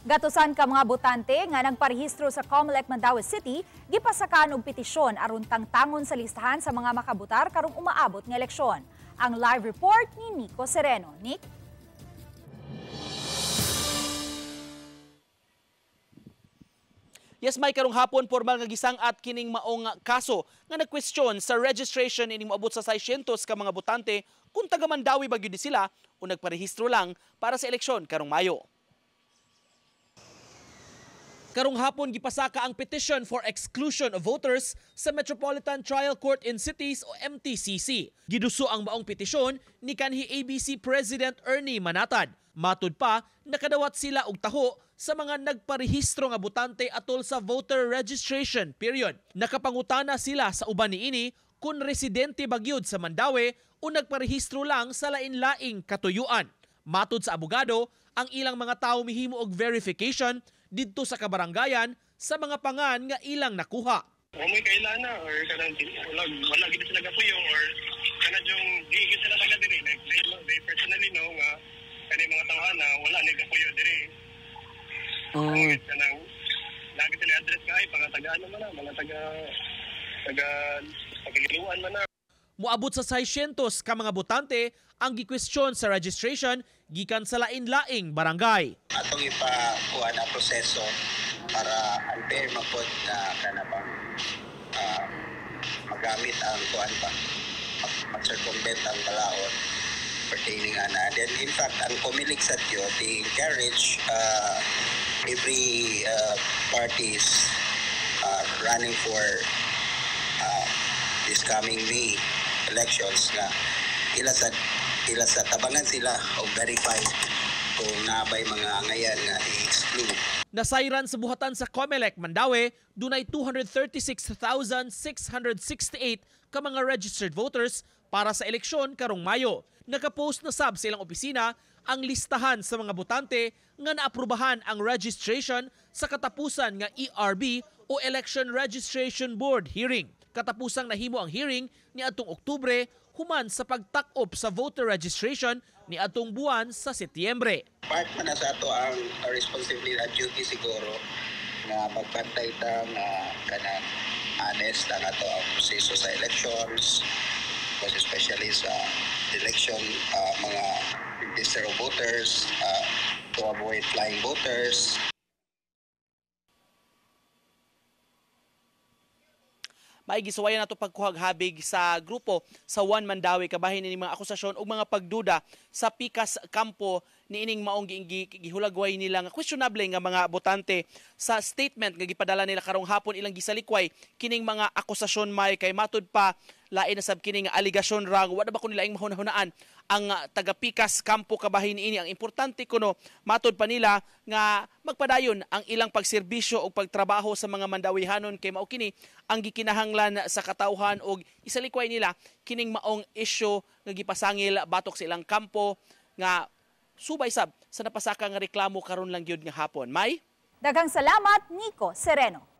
Gatusan ka mga botante nga nagparehistro sa Comelec Mandaue City, gipasakan og petisyon aron tangtangon sa listahan sa mga makabutar karong umaabot nga eleksyon. Ang live report ni Nico Sereno. Nick? Yes, may karong hapon formal nga gisang at kining maong kaso nga nagkwestiyon sa registration ining moabot sa 600 ka mga botante kung taga Mandaue ba gyud sila o nagparehistro lang para sa eleksyon karong Mayo. Karong hapon gipasaka ang petition for exclusion of voters sa Metropolitan Trial Court in Cities o MTCC. Giduso ang maong petisyon ni kanhi ABC President Ernie Manatad. Matud pa, nakadawat sila og taho sa mga nagparehistro nga botante atol sa voter registration period. Nakapangutana sila sa uban niini kung residente ba gyud sa Mandaue o nagparehistro lang sa lain-laing katuyuan. Matud sa abogado, ang ilang mga tawo mihimo og verification didto sa kabarangayan sa mga pangan nga ilang nakuha. May kailana or kanang wala gid sila gapuyo or kana yung gigit sila taga diri like they personally know nga kani mga tawhana wala ni gapuyo diri. Kanang lagi sila address kay pangatagaan man na mga taga pagililuan man na. Moabot sa 600 ka mga botante ang gikwestiyon sa registration gikan sa lain-laing barangay. Atong ipakuha na proseso para unfair mapod na kanabang magamit ang kuan pa mag-circumvent ang balaod pertaining ana. Then in fact ang Comelec sa tiyo they encourage every parties running for this coming May elections na ila sa tabangan sila o verify kung nabay mga ngayan nga i-exclude. Nasayran sa buhatan sa Comelec Mandaue, dunay 236,668 ka mga registered voters para sa eleksyon karong Mayo. Nakapost na sab sa ilang opisina ang listahan sa mga botante nga naaprubahan ang registration sa katapusan nga ERB o Election Registration Board hearing. Katapusang nahimo ang hearing ni atong Oktubre human sa pagtak-op sa voter registration ni atong buwan sa Setyembre. Part man na sa ato ang responsibility at duty siguro na magpantay ta nga kanang honest ang ato ang proseso sa elections, mas especially sa election mga register of voters to avoid flying voters. Maigisuwayan nato pagkuhag habig sa grupo sa One Mandaue kabahin ni mga akusasyon ug mga pagduda sa pikas kampo niining maong gihulagway nila nga questionable nga mga botante sa statement nga gipadala nila karong hapon ilang gisalikway kining mga akusasyon may kay matud pa lain na sab kining aligasyon rang wala ba ko nila ing mahunahunaan ang taga-pikas kampo kabahin ini. Ang importante kuno matud pa nila nga magpadayon ang ilang pagserbisyo o pagtrabaho sa mga Mandawihanon kay mao kini ang gikinahanglan sa katawhan og isalikway nila kining maong isyu nga gipasangil batok sa ilang kampo nga subay sab sa napasaka nga reklamo karon lang gyud nga hapon. May Daghang salamat, Nico Sereno.